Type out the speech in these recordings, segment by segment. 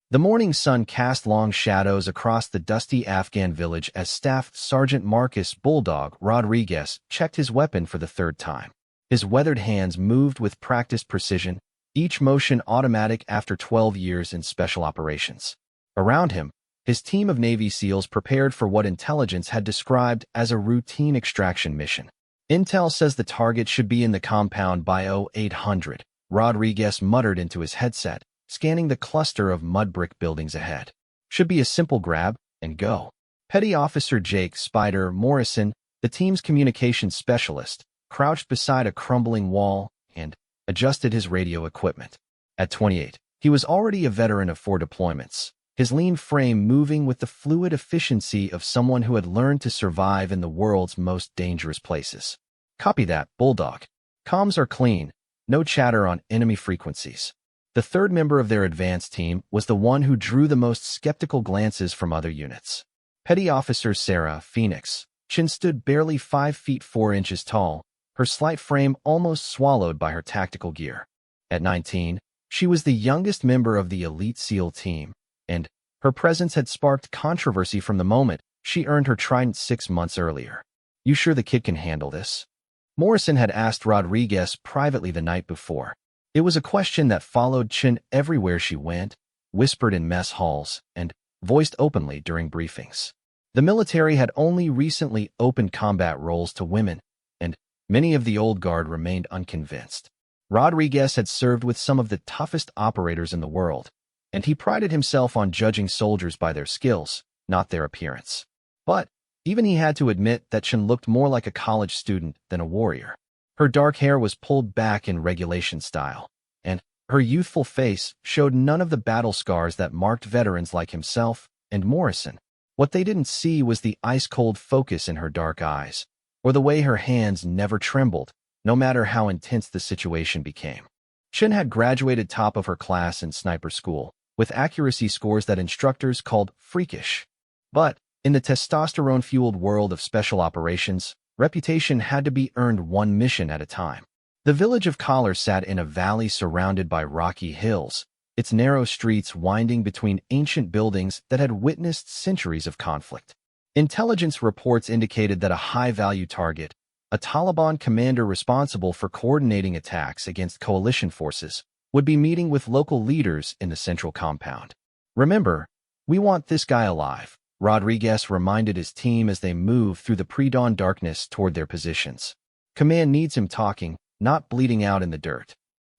The morning sun cast long shadows across the dusty Afghan village as Staff Sergeant Marcus Bulldog Rodriguez checked his weapon for the third time. His weathered hands moved with practiced precision, each motion automatic after 12 years in special operations. Around him, his team of Navy SEALs prepared for what intelligence had described as a routine extraction mission. Intel says the target should be in the compound by 0800, Rodriguez muttered into his headset, scanning the cluster of mud brick buildings ahead. Should be a simple grab and go. Petty Officer Jake Spider Morrison, the team's communications specialist, crouched beside a crumbling wall and adjusted his radio equipment. At 28, he was already a veteran of 4 deployments, his lean frame moving with the fluid efficiency of someone who had learned to survive in the world's most dangerous places. Copy that, Bulldog. Comms are clean, no chatter on enemy frequencies. The third member of their advance team was the one who drew the most skeptical glances from other units. Petty Officer Sarah Phoenix. Chin stood barely 5 feet 4 inches tall, her slight frame almost swallowed by her tactical gear. At 19, she was the youngest member of the elite SEAL team, and her presence had sparked controversy from the moment she earned her Trident 6 months earlier. "You sure the kid can handle this?" Morrison had asked Rodriguez privately the night before. It was a question that followed Chin everywhere she went, whispered in mess halls, and voiced openly during briefings. The military had only recently opened combat roles to women, and many of the old guard remained unconvinced. Rodriguez had served with some of the toughest operators in the world, and he prided himself on judging soldiers by their skills, not their appearance. But even he had to admit that Chin looked more like a college student than a warrior. Her dark hair was pulled back in regulation style, and her youthful face showed none of the battle scars that marked veterans like himself and Morrison. What they didn't see was the ice-cold focus in her dark eyes, or the way her hands never trembled, no matter how intense the situation became. Chin had graduated top of her class in sniper school, with accuracy scores that instructors called freakish. But in the testosterone-fueled world of special operations, reputation had to be earned one mission at a time. The village of Collar sat in a valley surrounded by rocky hills, its narrow streets winding between ancient buildings that had witnessed centuries of conflict. Intelligence reports indicated that a high-value target, a Taliban commander responsible for coordinating attacks against coalition forces, would be meeting with local leaders in the central compound. "Remember, we want this guy alive," Rodriguez reminded his team as they moved through the pre-dawn darkness toward their positions. "Command needs him talking, not bleeding out in the dirt."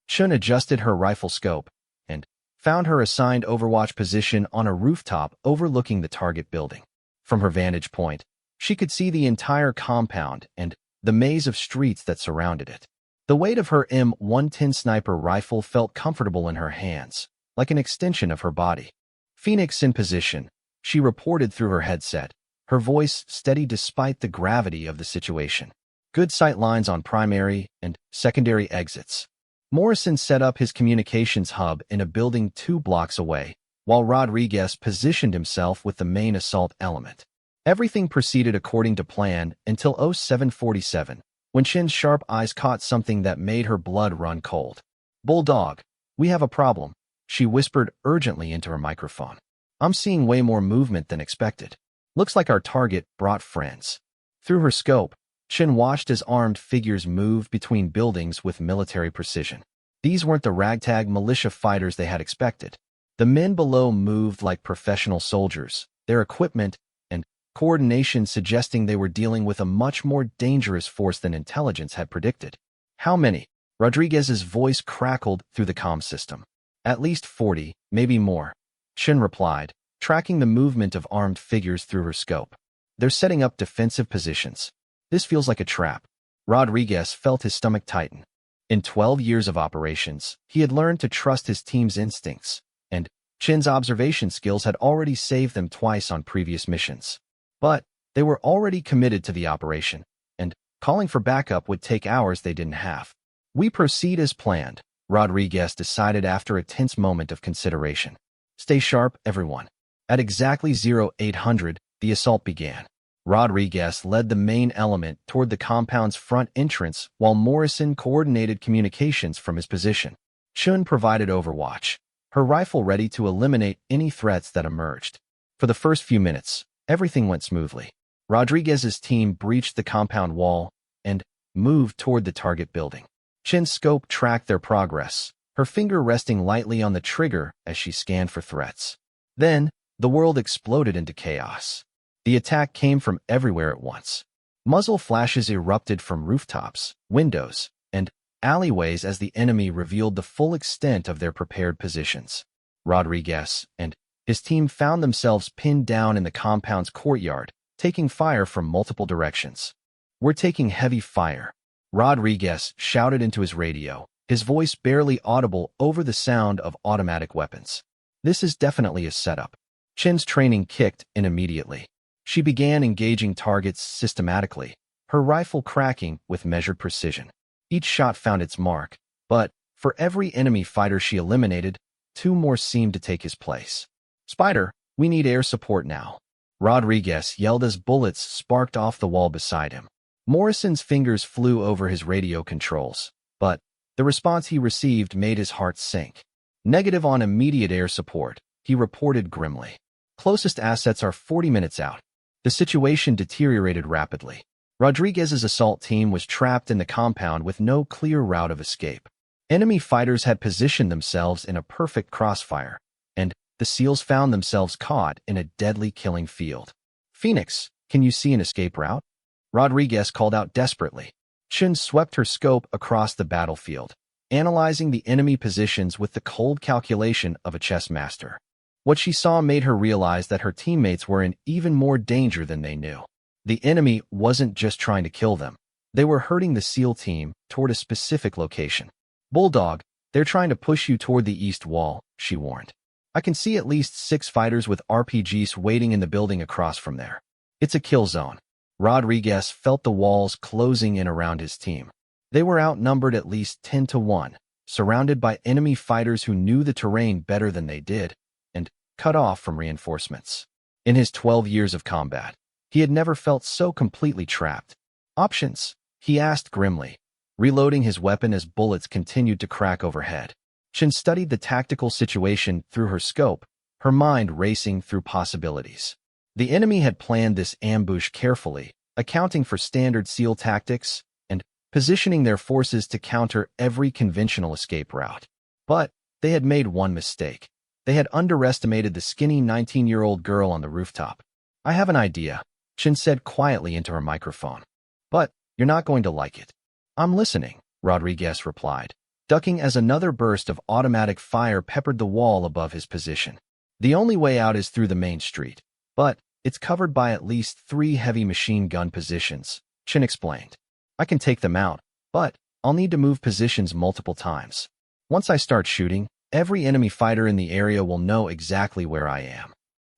Chun adjusted her rifle scope and found her assigned overwatch position on a rooftop overlooking the target building. From her vantage point, she could see the entire compound and the maze of streets that surrounded it. The weight of her M110 sniper rifle felt comfortable in her hands, like an extension of her body. "Phoenix in position," she reported through her headset, her voice steady despite the gravity of the situation. "Good sight lines on primary and secondary exits." Morrison set up his communications hub in a building 2 blocks away, while Rodriguez positioned himself with the main assault element. Everything proceeded according to plan until 0747, when Chin's sharp eyes caught something that made her blood run cold. "Bulldog, we have a problem," she whispered urgently into her microphone. "I'm seeing way more movement than expected. Looks like our target brought friends." Through her scope, Chin watched as armed figures moved between buildings with military precision. These weren't the ragtag militia fighters they had expected. The men below moved like professional soldiers, their equipment and coordination suggesting they were dealing with a much more dangerous force than intelligence had predicted. "How many?" Rodriguez's voice crackled through the comm system. "At least 40, maybe more," Chin replied, tracking the movement of armed figures through her scope. "They're setting up defensive positions. This feels like a trap." Rodriguez felt his stomach tighten. In 12 years of operations, he had learned to trust his team's instincts, and Chin's observation skills had already saved them twice on previous missions. But they were already committed to the operation, and calling for backup would take hours they didn't have. "We proceed as planned," Rodriguez decided after a tense moment of consideration. "Stay sharp, everyone." At exactly 0800, the assault began. Rodriguez led the main element toward the compound's front entrance while Morrison coordinated communications from his position. Chun provided overwatch, her rifle ready to eliminate any threats that emerged. For the first few minutes, everything went smoothly. Rodriguez's team breached the compound wall and moved toward the target building. Chin's scope tracked their progress, her finger resting lightly on the trigger as she scanned for threats. Then, the world exploded into chaos. The attack came from everywhere at once. Muzzle flashes erupted from rooftops, windows, and alleyways as the enemy revealed the full extent of their prepared positions. Rodriguez and his team found themselves pinned down in the compound's courtyard, taking fire from multiple directions. "We're taking heavy fire," Rodriguez shouted into his radio, his voice barely audible over the sound of automatic weapons. "This is definitely a setup." Chin's training kicked in immediately. She began engaging targets systematically, her rifle cracking with measured precision. Each shot found its mark, but for every enemy fighter she eliminated, two more seemed to take his place. "Spider, we need air support now," Rodriguez yelled as bullets sparked off the wall beside him. Morrison's fingers flew over his radio controls, but the response he received made his heart sink. "Negative on immediate air support," he reported grimly. "Closest assets are 40 minutes out." The situation deteriorated rapidly. Rodriguez's assault team was trapped in the compound with no clear route of escape. Enemy fighters had positioned themselves in a perfect crossfire, and the SEALs found themselves caught in a deadly killing field. "Phoenix, can you see an escape route?" Rodriguez called out desperately. Chun swept her scope across the battlefield, analyzing the enemy positions with the cold calculation of a chess master. What she saw made her realize that her teammates were in even more danger than they knew. The enemy wasn't just trying to kill them. They were herding the SEAL team toward a specific location. "Bulldog, they're trying to push you toward the east wall," she warned. "I can see at least 6 fighters with RPGs waiting in the building across from there. It's a kill zone." Rodriguez felt the walls closing in around his team. They were outnumbered at least 10 to 1, surrounded by enemy fighters who knew the terrain better than they did, and cut off from reinforcements. In his 12 years of combat, he had never felt so completely trapped. "Options?" he asked grimly, reloading his weapon as bullets continued to crack overhead. Chin studied the tactical situation through her scope, her mind racing through possibilities. The enemy had planned this ambush carefully, accounting for standard SEAL tactics and positioning their forces to counter every conventional escape route. But they had made one mistake. They had underestimated the skinny 19-year-old girl on the rooftop. "I have an idea," Chin said quietly into her microphone. "But you're not going to like it." "I'm listening," Rodriguez replied, ducking as another burst of automatic fire peppered the wall above his position. "The only way out is through the main street, but it's covered by at least 3 heavy machine gun positions," Chin explained. "I can take them out, but I'll need to move positions multiple times. Once I start shooting, every enemy fighter in the area will know exactly where I am."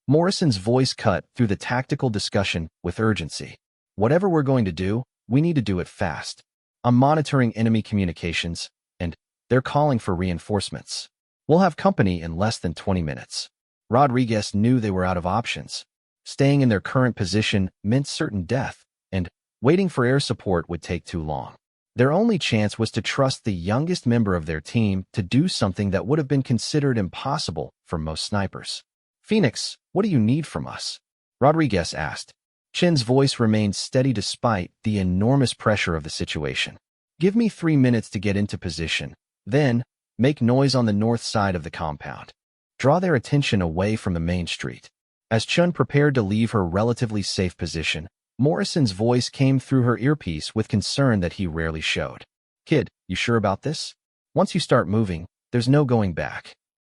Morrison's voice cut through the tactical discussion with urgency. "Whatever we're going to do, we need to do it fast. I'm monitoring enemy communications, and they're calling for reinforcements. We'll have company in less than 20 minutes." Rodriguez knew they were out of options. Staying in their current position meant certain death, and waiting for air support would take too long. Their only chance was to trust the youngest member of their team to do something that would have been considered impossible for most snipers. "Phoenix, what do you need from us?" Rodriguez asked. Chin's voice remained steady despite the enormous pressure of the situation. "Give me 3 minutes to get into position, then make noise on the north side of the compound. Draw their attention away from the main street." As Chun prepared to leave her relatively safe position, Morrison's voice came through her earpiece with concern that he rarely showed. "Kid, you sure about this? Once you start moving, there's no going back."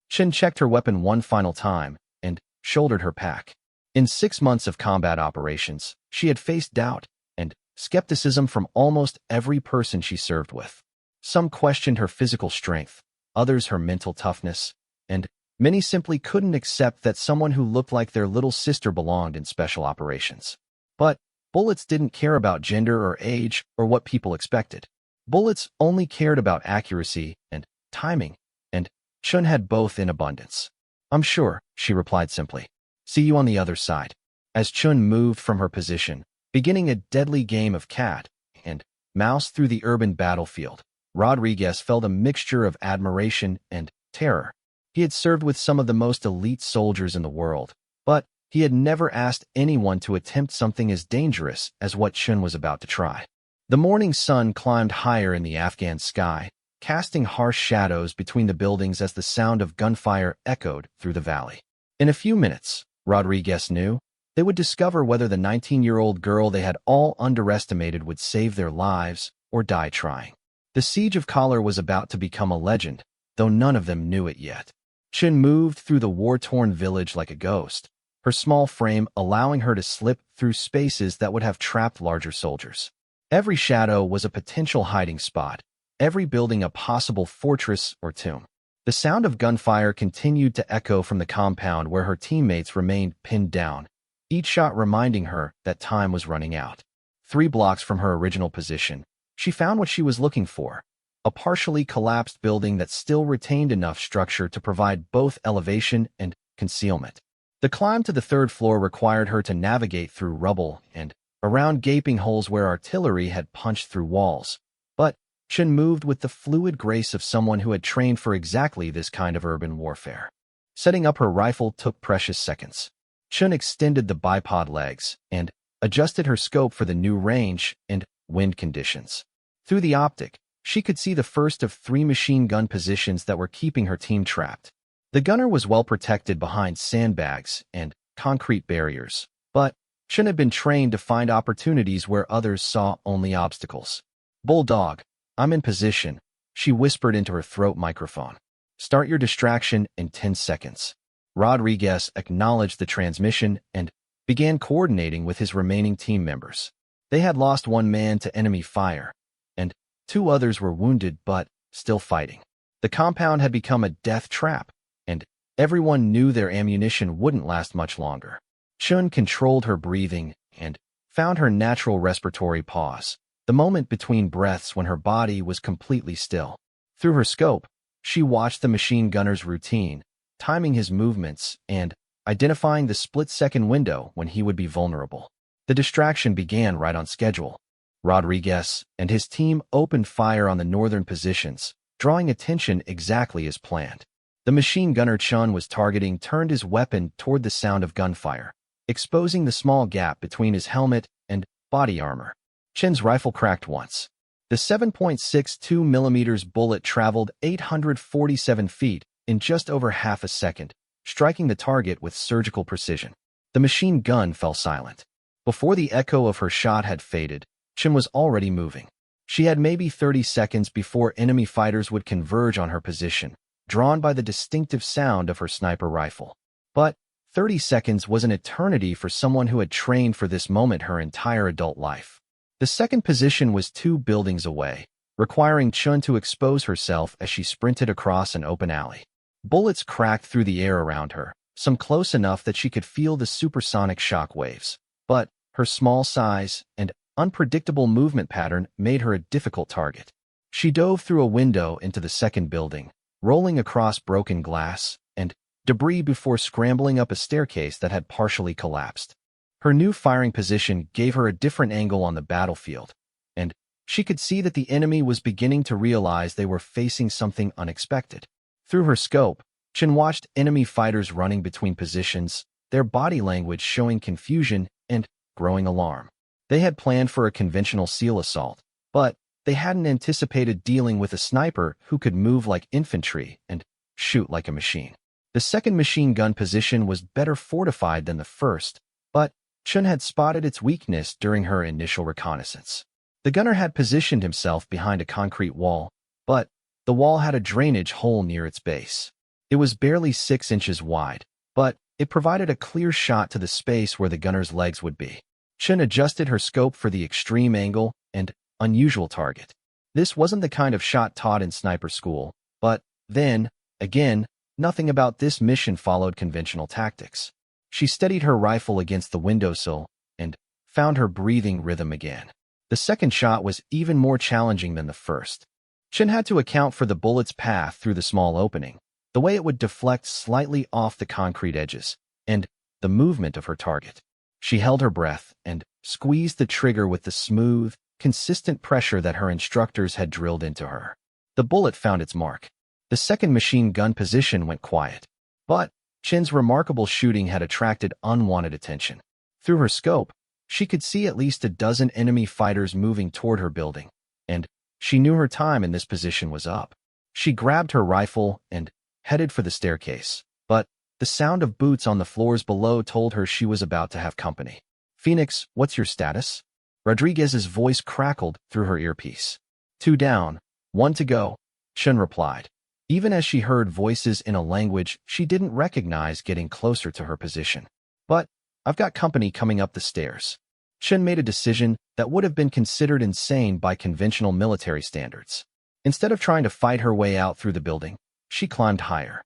Chin checked her weapon one final time and shouldered her pack. In 6 months of combat operations, she had faced doubt and skepticism from almost every person she served with. Some questioned her physical strength, others her mental toughness, and many simply couldn't accept that someone who looked like their little sister belonged in special operations. But bullets didn't care about gender or age or what people expected. Bullets only cared about accuracy and timing, and Chun had both in abundance. "I'm sure," she replied simply. "See you on the other side." As Chun moved from her position, beginning a deadly game of cat and mouse through the urban battlefield, Rodriguez felt a mixture of admiration and terror. He had served with some of the most elite soldiers in the world, but he had never asked anyone to attempt something as dangerous as what Chun was about to try. The morning sun climbed higher in the Afghan sky, casting harsh shadows between the buildings as the sound of gunfire echoed through the valley. In a few minutes, Rodriguez knew, they would discover whether the 19-year-old girl they had all underestimated would save their lives or die trying. The siege of Kalar was about to become a legend, though none of them knew it yet. Chun moved through the war-torn village like a ghost, her small frame allowing her to slip through spaces that would have trapped larger soldiers. Every shadow was a potential hiding spot, every building a possible fortress or tomb. The sound of gunfire continued to echo from the compound where her teammates remained pinned down, each shot reminding her that time was running out. 3 blocks from her original position, she found what she was looking for, a partially collapsed building that still retained enough structure to provide both elevation and concealment. The climb to the 3rd floor required her to navigate through rubble and around gaping holes where artillery had punched through walls, but Chun moved with the fluid grace of someone who had trained for exactly this kind of urban warfare. Setting up her rifle took precious seconds. Chun extended the bipod legs and adjusted her scope for the new range and wind conditions. Through the optic, she could see the first of 3 machine gun positions that were keeping her team trapped. The gunner was well protected behind sandbags and concrete barriers, but Chun had been trained to find opportunities where others saw only obstacles. "Bulldog, I'm in position," she whispered into her throat microphone. "Start your distraction in 10 seconds. Rodriguez acknowledged the transmission and began coordinating with his remaining team members. They had lost 1 man to enemy fire, and 2 others were wounded but still fighting. The compound had become a death trap, and everyone knew their ammunition wouldn't last much longer. Chun controlled her breathing and found her natural respiratory pause, the moment between breaths when her body was completely still. Through her scope, she watched the machine gunner's routine, timing his movements and identifying the split-second window when he would be vulnerable. The distraction began right on schedule. Rodriguez and his team opened fire on the northern positions, drawing attention exactly as planned. The machine gunner Chun was targeting turned his weapon toward the sound of gunfire, exposing the small gap between his helmet and body armor. Chun's rifle cracked once. The 7.62 millimeters bullet traveled 847 feet in just over half a second, striking the target with surgical precision. The machine gun fell silent. Before the echo of her shot had faded, Chun was already moving. She had maybe 30 seconds before enemy fighters would converge on her position, drawn by the distinctive sound of her sniper rifle. But 30 seconds was an eternity for someone who had trained for this moment her entire adult life. The second position was 2 buildings away, requiring Chun to expose herself as she sprinted across an open alley. Bullets cracked through the air around her, some close enough that she could feel the supersonic shock waves. But her small size and unpredictable movement pattern made her a difficult target. She dove through a window into the second building, rolling across broken glass and debris before scrambling up a staircase that had partially collapsed. Her new firing position gave her a different angle on the battlefield, and she could see that the enemy was beginning to realize they were facing something unexpected. Through her scope, Chun watched enemy fighters running between positions, their body language showing confusion and growing alarm. They had planned for a conventional SEAL assault, but they hadn't anticipated dealing with a sniper who could move like infantry and shoot like a machine. The second machine gun position was better fortified than the first, but Chun had spotted its weakness during her initial reconnaissance. The gunner had positioned himself behind a concrete wall, but the wall had a drainage hole near its base. It was barely 6 inches wide, but it provided a clear shot to the space where the gunner's legs would be. Chun adjusted her scope for the extreme angle and unusual target. This wasn't the kind of shot taught in sniper school, but then, again, nothing about this mission followed conventional tactics. She steadied her rifle against the windowsill and found her breathing rhythm again. The second shot was even more challenging than the first. Chun had to account for the bullet's path through the small opening, the way it would deflect slightly off the concrete edges, and the movement of her target. She held her breath and squeezed the trigger with the smooth, consistent pressure that her instructors had drilled into her. The bullet found its mark. The second machine gun position went quiet. But Chin's remarkable shooting had attracted unwanted attention. Through her scope, she could see at least a dozen enemy fighters moving toward her building, and she knew her time in this position was up. She grabbed her rifle and headed for the staircase, but the sound of boots on the floors below told her she was about to have company. "Phoenix, what's your status?" Rodriguez's voice crackled through her earpiece. "Two down, one to go," Chun replied, even as she heard voices in a language she didn't recognize getting closer to her position. "But I've got company coming up the stairs." Chun made a decision that would have been considered insane by conventional military standards. Instead of trying to fight her way out through the building, she climbed higher.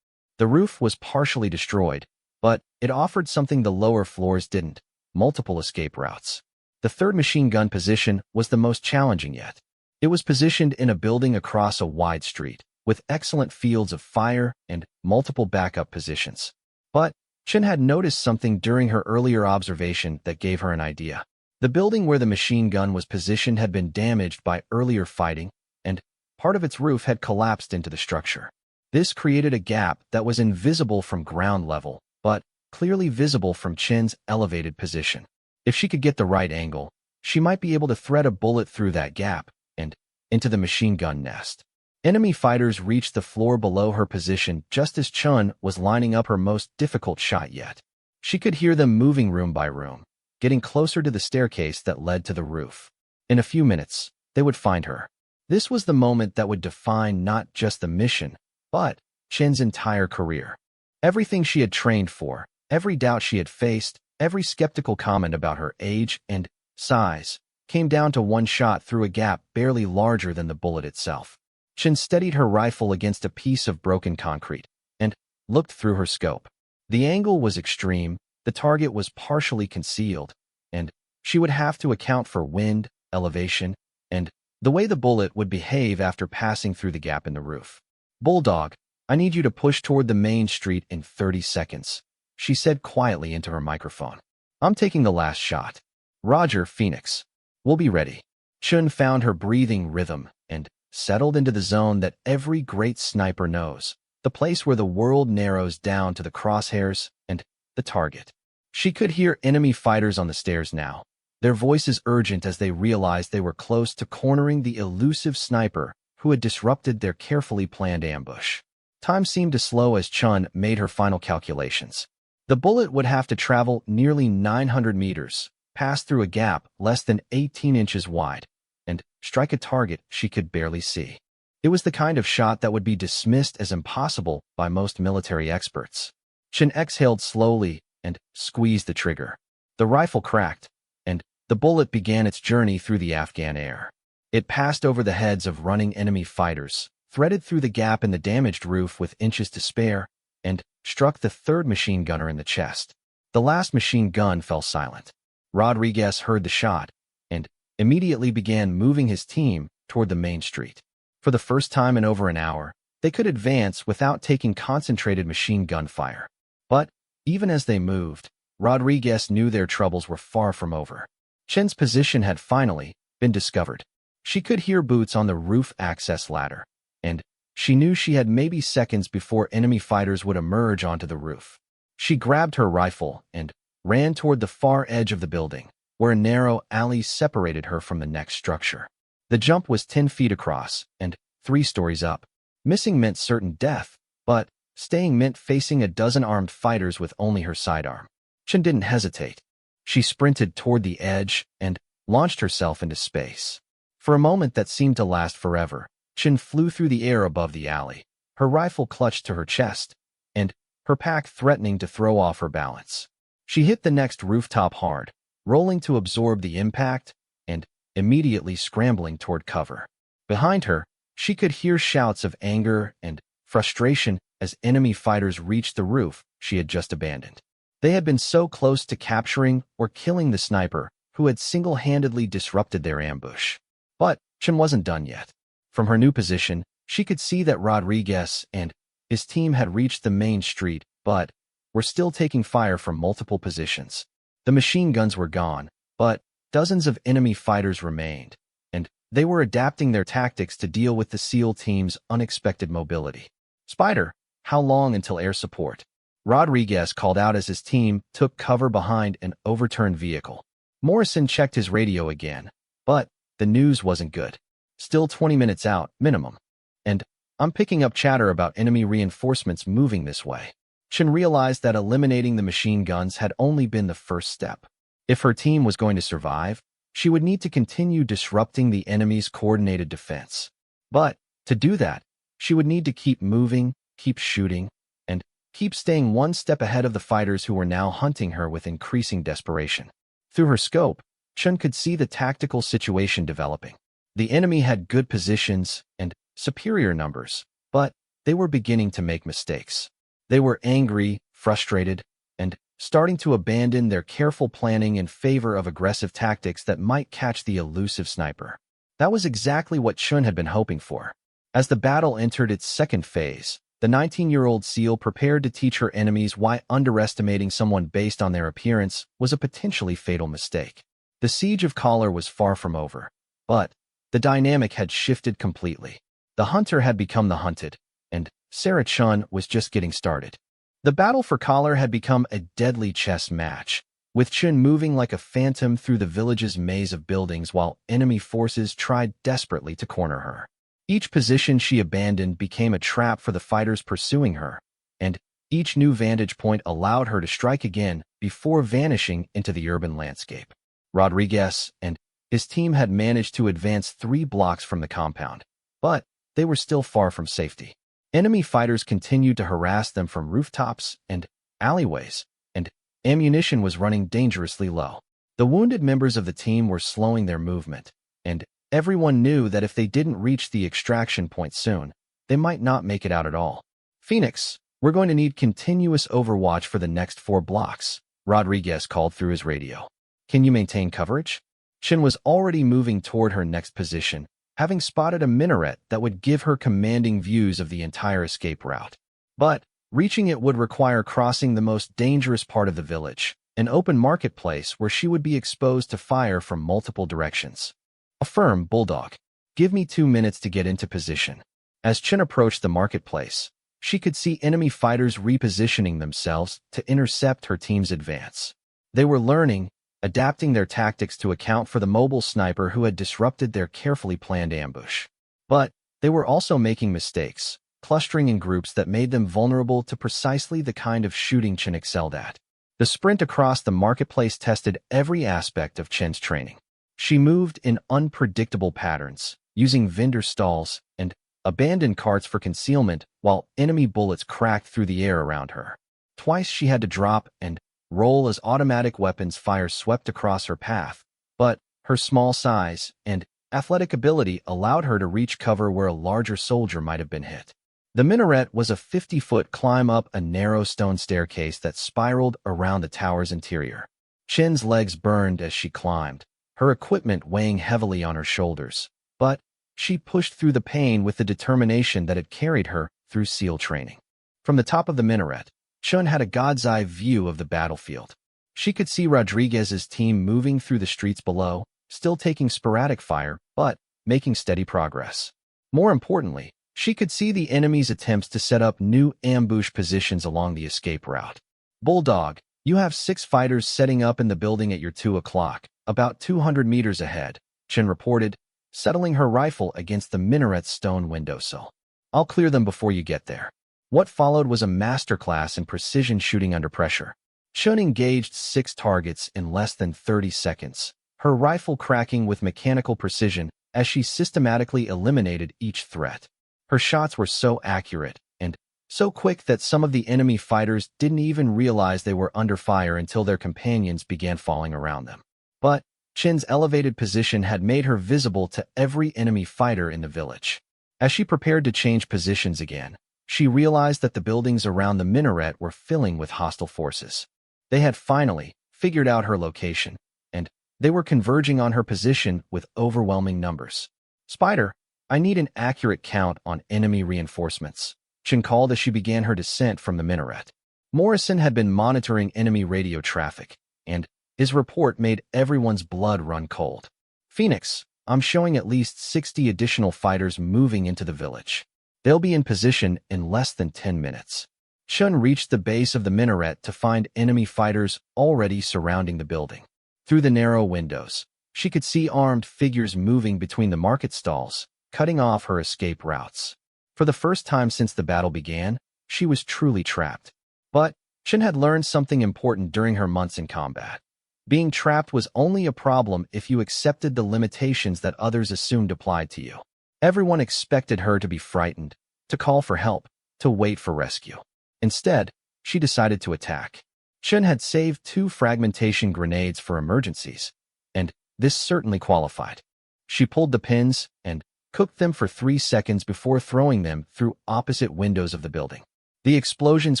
The roof was partially destroyed, but it offered something the lower floors didn't: multiple escape routes. The third machine gun position was the most challenging yet. It was positioned in a building across a wide street, with excellent fields of fire and multiple backup positions. But Chin had noticed something during her earlier observation that gave her an idea. The building where the machine gun was positioned had been damaged by earlier fighting, and part of its roof had collapsed into the structure. This created a gap that was invisible from ground level, but clearly visible from Chin's elevated position. If she could get the right angle, she might be able to thread a bullet through that gap and into the machine gun nest. Enemy fighters reached the floor below her position just as Chun was lining up her most difficult shot yet. She could hear them moving room by room, getting closer to the staircase that led to the roof. In a few minutes, they would find her. This was the moment that would define not just the mission, but Chin's entire career. Everything she had trained for, every doubt she had faced, every skeptical comment about her age and size, came down to one shot through a gap barely larger than the bullet itself. Chin steadied her rifle against a piece of broken concrete and looked through her scope. The angle was extreme, the target was partially concealed, and she would have to account for wind, elevation, and the way the bullet would behave after passing through the gap in the roof. "Bulldog, I need you to push toward the main street in 30 seconds, she said quietly into her microphone. "I'm taking the last shot." "Roger, Phoenix. We'll be ready." Chun found her breathing rhythm and settled into the zone that every great sniper knows, the place where the world narrows down to the crosshairs and the target. She could hear enemy fighters on the stairs now, their voices urgent as they realized they were close to cornering the elusive sniper who had disrupted their carefully planned ambush. Time seemed to slow as Chun made her final calculations. The bullet would have to travel nearly 900 meters, pass through a gap less than 18 inches wide, and strike a target she could barely see. It was the kind of shot that would be dismissed as impossible by most military experts. Chin exhaled slowly and squeezed the trigger. The rifle cracked, and the bullet began its journey through the Afghan air. It passed over the heads of running enemy fighters, threaded through the gap in the damaged roof with inches to spare, and struck the third machine gunner in the chest. The last machine gun fell silent. Rodriguez heard the shot and immediately began moving his team toward the main street. For the first time in over an hour, they could advance without taking concentrated machine gun fire. But even as they moved, Rodriguez knew their troubles were far from over. Chen's position had finally been discovered. She could hear boots on the roof access ladder, and she knew she had maybe seconds before enemy fighters would emerge onto the roof. She grabbed her rifle and ran toward the far edge of the building, where a narrow alley separated her from the next structure. The jump was 10 feet across and 3 stories up. Missing meant certain death, but staying meant facing a dozen armed fighters with only her sidearm. Chen didn't hesitate. She sprinted toward the edge and launched herself into space. For a moment that seemed to last forever, Chen flew through the air above the alley, her rifle clutched to her chest, and her pack threatening to throw off her balance. She hit the next rooftop hard, rolling to absorb the impact and immediately scrambling toward cover. Behind her, she could hear shouts of anger and frustration as enemy fighters reached the roof she had just abandoned. They had been so close to capturing or killing the sniper who had single-handedly disrupted their ambush. But Chen wasn't done yet. From her new position, she could see that Rodriguez and his team had reached the main street, but were still taking fire from multiple positions. The machine guns were gone, but dozens of enemy fighters remained, and they were adapting their tactics to deal with the SEAL team's unexpected mobility. Spider, how long until air support? Rodriguez called out as his team took cover behind an overturned vehicle. Morrison checked his radio again, but the news wasn't good. Still 20 minutes out, minimum. And I'm picking up chatter about enemy reinforcements moving this way. Chen realized that eliminating the machine guns had only been the first step. If her team was going to survive, she would need to continue disrupting the enemy's coordinated defense. But to do that, she would need to keep moving, keep shooting, and keep staying one step ahead of the fighters who were now hunting her with increasing desperation. Through her scope, Chen could see the tactical situation developing. The enemy had good positions and superior numbers, but they were beginning to make mistakes. They were angry, frustrated, and starting to abandon their careful planning in favor of aggressive tactics that might catch the elusive sniper. That was exactly what Chun had been hoping for. As the battle entered its second phase, the 19-year-old SEAL prepared to teach her enemies why underestimating someone based on their appearance was a potentially fatal mistake. The siege of Collar was far from over, but the dynamic had shifted completely. The hunter had become the hunted, and Sarah Chun was just getting started. The battle for Collar had become a deadly chess match, with Chun moving like a phantom through the village's maze of buildings while enemy forces tried desperately to corner her. Each position she abandoned became a trap for the fighters pursuing her, and each new vantage point allowed her to strike again before vanishing into the urban landscape. Rodriguez and his team had managed to advance 3 blocks from the compound, but they were still far from safety. Enemy fighters continued to harass them from rooftops and alleyways, and ammunition was running dangerously low. The wounded members of the team were slowing their movement, and everyone knew that if they didn't reach the extraction point soon, they might not make it out at all. Phoenix, we're going to need continuous overwatch for the next 4 blocks, Rodriguez called through his radio. Can you maintain coverage? Chen was already moving toward her next position, having spotted a minaret that would give her commanding views of the entire escape route. But reaching it would require crossing the most dangerous part of the village, an open marketplace where she would be exposed to fire from multiple directions. Affirm, Bulldog. Give me 2 minutes to get into position. As Chen approached the marketplace, she could see enemy fighters repositioning themselves to intercept her team's advance. They were learning, adapting their tactics to account for the mobile sniper who had disrupted their carefully planned ambush. But they were also making mistakes, clustering in groups that made them vulnerable to precisely the kind of shooting Chen excelled at. The sprint across the marketplace tested every aspect of Chen's training. She moved in unpredictable patterns, using vendor stalls and abandoned carts for concealment while enemy bullets cracked through the air around her. Twice she had to drop and roll as automatic weapons fire swept across her path, but her small size and athletic ability allowed her to reach cover where a larger soldier might have been hit. The minaret was a 50-foot climb up a narrow stone staircase that spiraled around the tower's interior. Chen's legs burned as she climbed, her equipment weighing heavily on her shoulders, but she pushed through the pain with the determination that had carried her through SEAL training. From the top of the minaret, Chun had a god's-eye view of the battlefield. She could see Rodriguez's team moving through the streets below, still taking sporadic fire, but making steady progress. More importantly, she could see the enemy's attempts to set up new ambush positions along the escape route. Bulldog, you have 6 fighters setting up in the building at your 2 o'clock, about 200 meters ahead, Chen reported, settling her rifle against the minaret's stone windowsill. I'll clear them before you get there. What followed was a masterclass in precision shooting under pressure. Chun engaged 6 targets in less than 30 seconds, her rifle cracking with mechanical precision as she systematically eliminated each threat. Her shots were so accurate and so quick that some of the enemy fighters didn't even realize they were under fire until their companions began falling around them. But Chen's elevated position had made her visible to every enemy fighter in the village. As she prepared to change positions again, she realized that the buildings around the minaret were filling with hostile forces. They had finally figured out her location, and they were converging on her position with overwhelming numbers. Spider, I need an accurate count on enemy reinforcements, Chen called as she began her descent from the minaret. Morrison had been monitoring enemy radio traffic, and his report made everyone's blood run cold. Phoenix, I'm showing at least 60 additional fighters moving into the village. They'll be in position in less than 10 minutes. Chun reached the base of the minaret to find enemy fighters already surrounding the building. Through the narrow windows, she could see armed figures moving between the market stalls, cutting off her escape routes. For the first time since the battle began, she was truly trapped. But Chun had learned something important during her months in combat. Being trapped was only a problem if you accepted the limitations that others assumed applied to you. Everyone expected her to be frightened, to call for help, to wait for rescue. Instead, she decided to attack. Chun had saved 2 fragmentation grenades for emergencies, and this certainly qualified. She pulled the pins and cooked them for 3 seconds before throwing them through opposite windows of the building. The explosions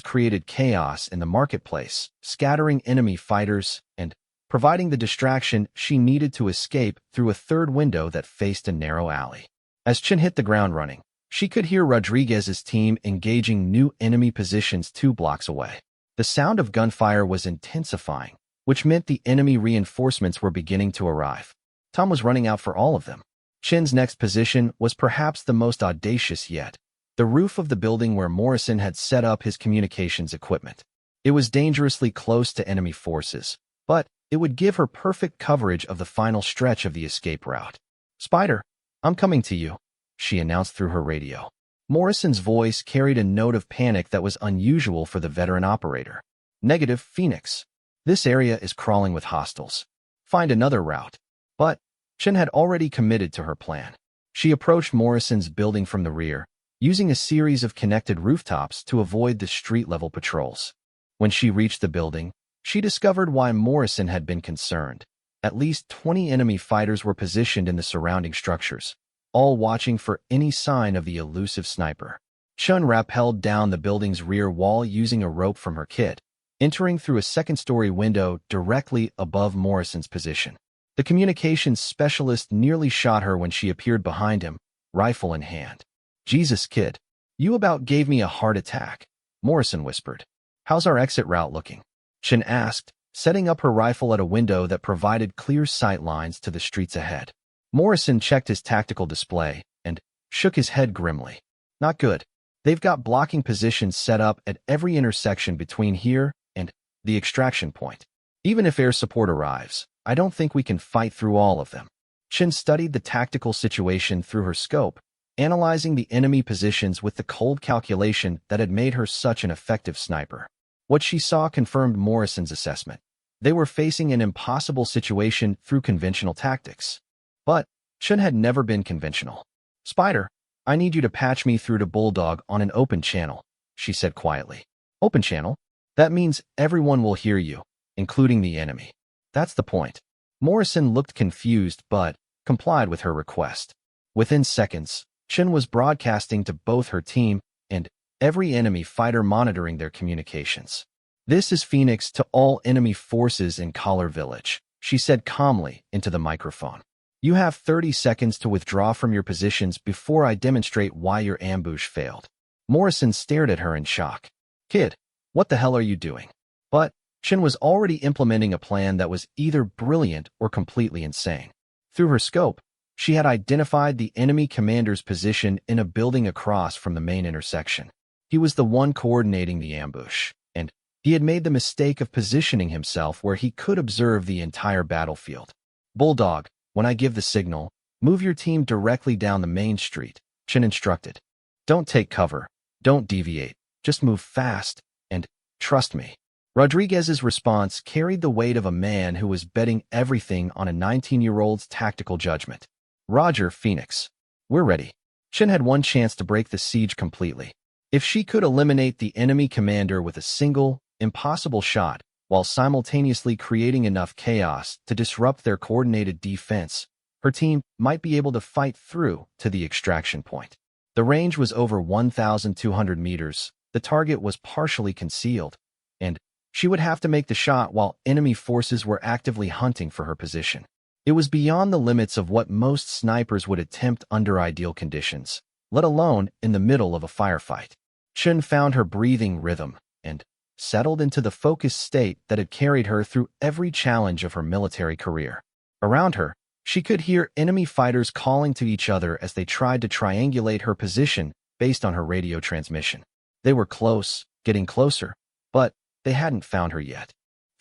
created chaos in the marketplace, scattering enemy fighters and providing the distraction she needed to escape through a third window that faced a narrow alley. As Chun hit the ground running, she could hear Rodriguez's team engaging new enemy positions 2 blocks away. The sound of gunfire was intensifying, which meant the enemy reinforcements were beginning to arrive. Tom was running out for all of them. Chun's next position was perhaps the most audacious yet, the roof of the building where Morrison had set up his communications equipment. It was dangerously close to enemy forces, but it would give her perfect coverage of the final stretch of the escape route. "Spider, I'm coming to you," she announced through her radio. Morrison's voice carried a note of panic that was unusual for the veteran operator. "Negative, Phoenix. This area is crawling with hostiles. Find another route." But Chun had already committed to her plan. She approached Morrison's building from the rear, using a series of connected rooftops to avoid the street-level patrols. When she reached the building, she discovered why Morrison had been concerned. At least 20 enemy fighters were positioned in the surrounding structures, all watching for any sign of the elusive sniper. Chun rappelled down the building's rear wall using a rope from her kit, entering through a second-story window directly above Morrison's position. The communications specialist nearly shot her when she appeared behind him, rifle in hand. "Jesus, kid, you about gave me a heart attack," Morrison whispered. "How's our exit route looking?" Chun asked, setting up her rifle at a window that provided clear sight lines to the streets ahead. Morrison checked his tactical display and shook his head grimly. "Not good. They've got blocking positions set up at every intersection between here and the extraction point. Even if air support arrives, I don't think we can fight through all of them." Chun studied the tactical situation through her scope, analyzing the enemy positions with the cold calculation that had made her such an effective sniper. What she saw confirmed Morrison's assessment. They were facing an impossible situation through conventional tactics. But Chun had never been conventional. "Spider, I need you to patch me through to Bulldog on an open channel," she said quietly. "Open channel? That means everyone will hear you, including the enemy." "That's the point." Morrison looked confused but complied with her request. Within seconds, Chun was broadcasting to both her team and every enemy fighter monitoring their communications. "This is Phoenix to all enemy forces in Collar Village," she said calmly into the microphone. "You have 30 seconds to withdraw from your positions before I demonstrate why your ambush failed." Morrison stared at her in shock. "Kid, what the hell are you doing?" But Chun was already implementing a plan that was either brilliant or completely insane. Through her scope, she had identified the enemy commander's position in a building across from the main intersection. He was the one coordinating the ambush, and he had made the mistake of positioning himself where he could observe the entire battlefield. "Bulldog, when I give the signal, move your team directly down the main street," Chun instructed. "Don't take cover, don't deviate, just move fast, and trust me." Rodriguez's response carried the weight of a man who was betting everything on a 19-year-old's tactical judgment. "Roger, Phoenix. We're ready." Chun had one chance to break the siege completely. If she could eliminate the enemy commander with a single, impossible shot, while simultaneously creating enough chaos to disrupt their coordinated defense, her team might be able to fight through to the extraction point. The range was over 1,200 meters, the target was partially concealed, and she would have to make the shot while enemy forces were actively hunting for her position. It was beyond the limits of what most snipers would attempt under ideal conditions, let alone in the middle of a firefight. Chun found her breathing rhythm and settled into the focused state that had carried her through every challenge of her military career. Around her, she could hear enemy fighters calling to each other as they tried to triangulate her position based on her radio transmission. They were close, getting closer, but they hadn't found her yet.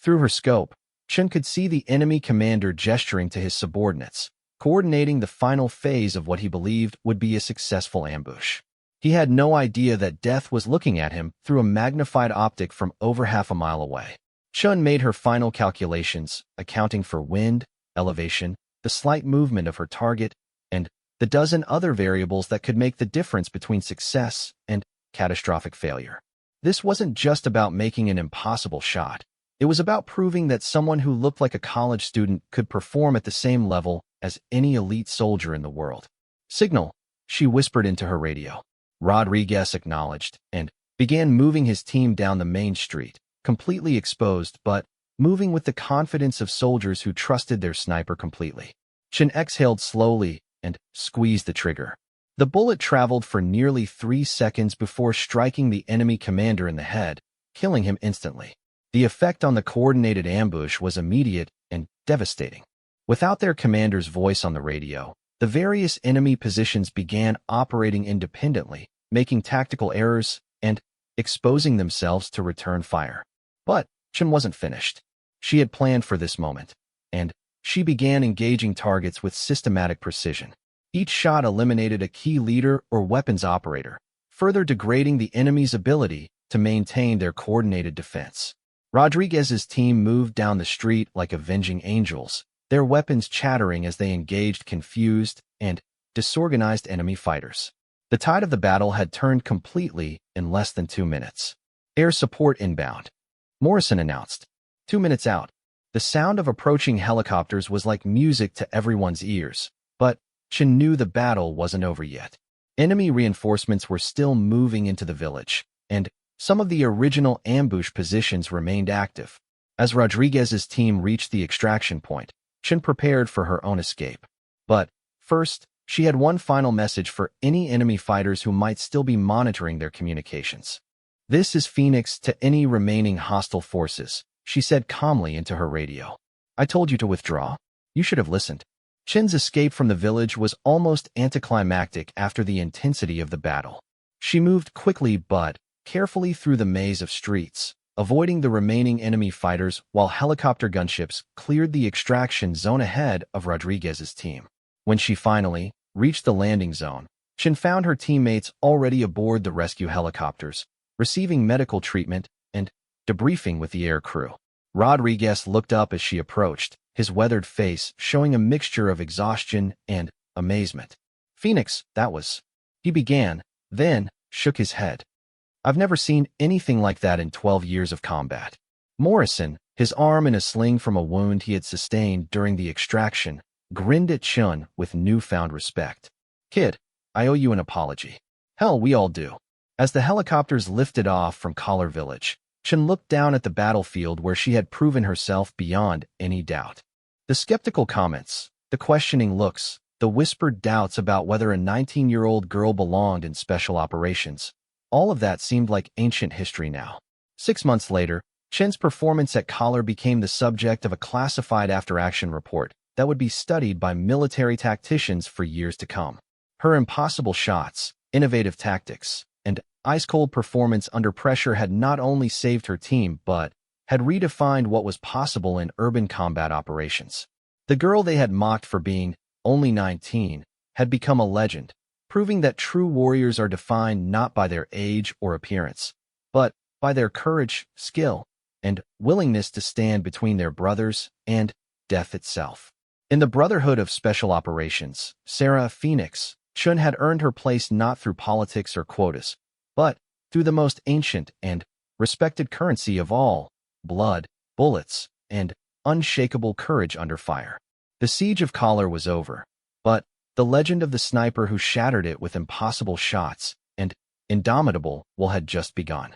Through her scope, Chen could see the enemy commander gesturing to his subordinates, coordinating the final phase of what he believed would be a successful ambush. He had no idea that death was looking at him through a magnified optic from over half a mile away. Chen made her final calculations, accounting for wind, elevation, the slight movement of her target, and the dozen other variables that could make the difference between success and catastrophic failure. This wasn't just about making an impossible shot. It was about proving that someone who looked like a college student could perform at the same level as any elite soldier in the world. "Signal," she whispered into her radio. Rodriguez acknowledged and began moving his team down the main street, completely exposed but moving with the confidence of soldiers who trusted their sniper completely. Chen exhaled slowly and squeezed the trigger. The bullet traveled for nearly 3 seconds before striking the enemy commander in the head, killing him instantly. The effect on the coordinated ambush was immediate and devastating. Without their commander's voice on the radio, the various enemy positions began operating independently, making tactical errors and exposing themselves to return fire. But Chen wasn't finished. She had planned for this moment, and she began engaging targets with systematic precision. Each shot eliminated a key leader or weapons operator, further degrading the enemy's ability to maintain their coordinated defense. Rodriguez's team moved down the street like avenging angels, their weapons chattering as they engaged confused and disorganized enemy fighters. The tide of the battle had turned completely in less than 2 minutes. "Air support inbound," Morrison announced. 2 minutes out. The sound of approaching helicopters was like music to everyone's ears, but Chen knew the battle wasn't over yet. Enemy reinforcements were still moving into the village, and some of the original ambush positions remained active. As Rodriguez's team reached the extraction point, Chen prepared for her own escape. But first, she had one final message for any enemy fighters who might still be monitoring their communications. "This is Phoenix to any remaining hostile forces," she said calmly into her radio. "I told you to withdraw. You should have listened." Chen's escape from the village was almost anticlimactic after the intensity of the battle. She moved quickly but carefully through the maze of streets, avoiding the remaining enemy fighters while helicopter gunships cleared the extraction zone ahead of Rodriguez's team. When she finally reached the landing zone, Chen found her teammates already aboard the rescue helicopters, receiving medical treatment and debriefing with the air crew. Rodriguez looked up as she approached, his weathered face showing a mixture of exhaustion and amazement. "Phoenix, that was..." he began, then shook his head. "I've never seen anything like that in 12 years of combat." Morrison, his arm in a sling from a wound he had sustained during the extraction, grinned at Chen with newfound respect. "Kid, I owe you an apology." "Hell, we all do." As the helicopters lifted off from Collar Village, Chen looked down at the battlefield where she had proven herself beyond any doubt. The skeptical comments, the questioning looks, the whispered doubts about whether a 19-year-old girl belonged in special operations, all of that seemed like ancient history now. 6 months later, Chen's performance at Collar became the subject of a classified after-action report that would be studied by military tacticians for years to come. Her impossible shots, innovative tactics, and ice-cold performance under pressure had not only saved her team but had redefined what was possible in urban combat operations. The girl they had mocked for being only 19 had become a legend, proving that true warriors are defined not by their age or appearance, but by their courage, skill, and willingness to stand between their brothers and death itself. In the Brotherhood of Special Operations, Sarah Phoenix, Chen had earned her place not through politics or quotas, but through the most ancient and respected currency of all, blood, bullets, and unshakable courage under fire. The siege of Collar was over, but the legend of the sniper who shattered it with impossible shots and indomitable will had just begun.